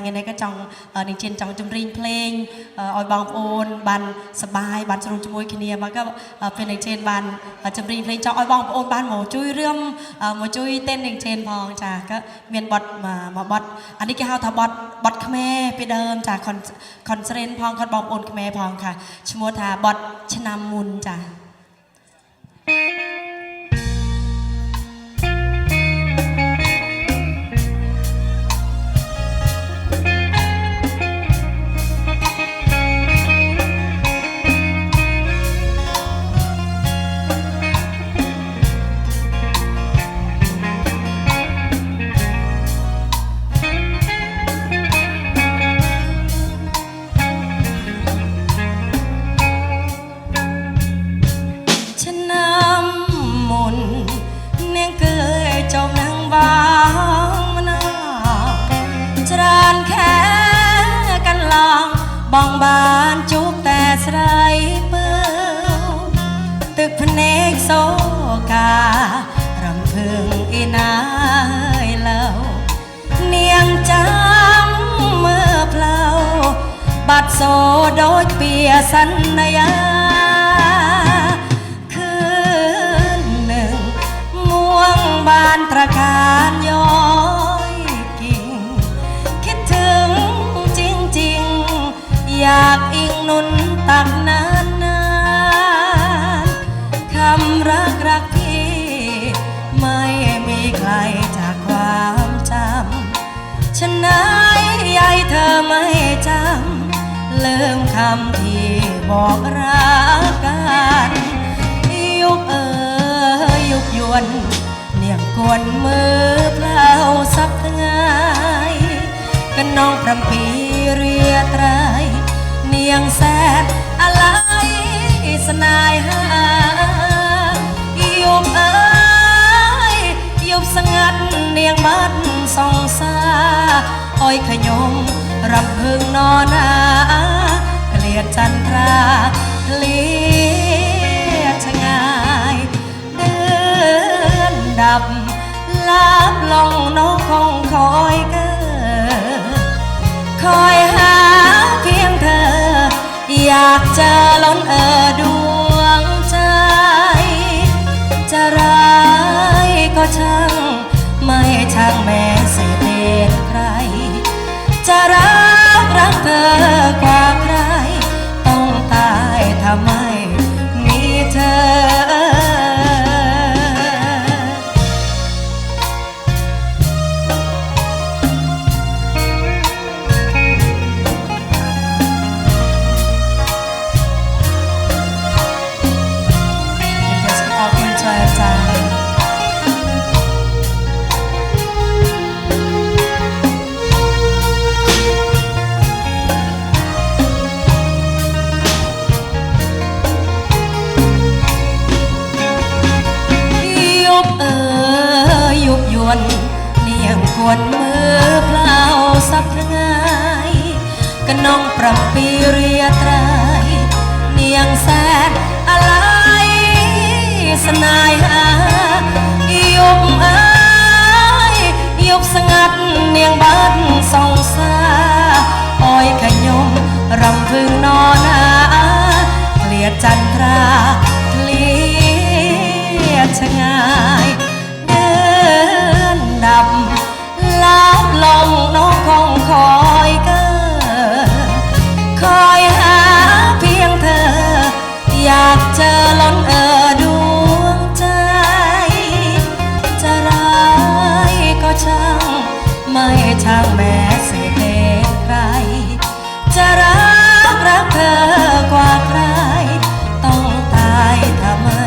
ไงในก็จังหนึ่งเจนจังจำรีเพลงออยบองโอนบันสบายบันสรุปจมวยคีเนียมันก็เป็นหนึ่งเจนบันจำรีเพลงจังออยบองโอนบันหมูจุ้ยเรื่องหมูจุ้ยเต้นหนึ่งเจนพองจ้าก็เมียนบดมาบดอันนี้ก็เขาทำบดขแม่ไปเดิมจากคอนเสิร์ตพองคอนบองโอนขแม่พองค่ะชโมทาบดชนามุนจ้าบองบานจุกแต่ใส่เปื้อตึกพเนกโซการำพึงอีนายเล่าเนียงจำเมื่อเพลาบัดโซโดยเปียสัญญาคืนหนึ่งม่วงบานตระการย้อยกิ่งคิดถึงอยากอิงนุนตักนานนานคำรักที่ไม่มีใครจากความจำฉันไหนใยเธอไม่จำลืมคำที่บอกรักกันยุกยุกยวนเนียงกวนมือเปล่าสักไงกันน้องพรำปีเรียไตรเนียงแสนอะไรสนายหายุบยุบสงัดเนียงมัดส่องสาอ้อยขยมรำพึงนอนนาเกลียดจันทราเลียดชะงายเดือนดับลาบลงน้องคงคอยเกิดคอยหาเพียงเธออยากเจอล้นดวงใจจะร้ายก็ช่างไม่ช่างแม้สิเป็นใครจะรักเธอกว่าใครต้องตายถ้าไม่มีเธอเนียงกวนมือเปล่าสับไงกันน้องปรับปีเรียไตรเนียงแสนอะไรสนายหายุบสงัดเนียงบัดส่องสาอ้อยขยมรำพึงนอนนาเกลียดจันทราเกลียดชะงายดับลาบลงน้องคงคอยเกิดคอยหาเพียงเธออยากเจอล้นดวงใจจะร้ายก็ช่างไม่ช่างแม้สิเป็นใครจะรักเธอกว่าใครต้องตายถ้าไม่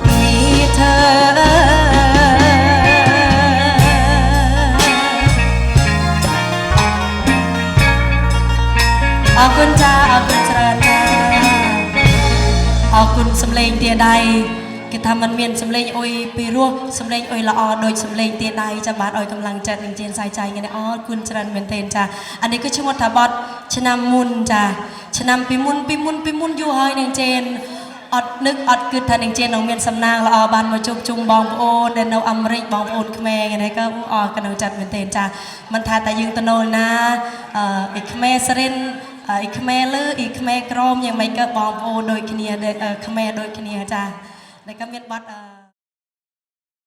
มีเธอขอบคุณจ้าขอบคุณเจริญจ้าขอบคุณสำเร็จเตียใดกิทำมันเมียนสำเร็จอ้อยไปรั่วสำเร็จอ้อยละออโดยสำเร็จเตียใดจะบาดอ้อยกำลังจัดหนึ่งเจนสายใจไงนะอ๋อคุณเจริญเวนเทนจ้าอันนี้ก็ชื่อว่าทบอดชนะมุนจ้าชนะปีมุนอยู่หอยหนึ่งเจน อดนึกอดกึศทันเองเจนองเมียนสำนางละออบานมาจุบจุงบองโอนเดนเอาอเมริกบองโอนขแมงไงก็ออกกันเอาจัดเป็นเตนจ้ามันทาแต่ยึงตะโนนะอีกขแมสรินอีกขแมลืออีกขแมกรมยังไม่ก็บองโอนโดยขเนียขแมโดยขเนียจ้าแล้วก็เมียนบัด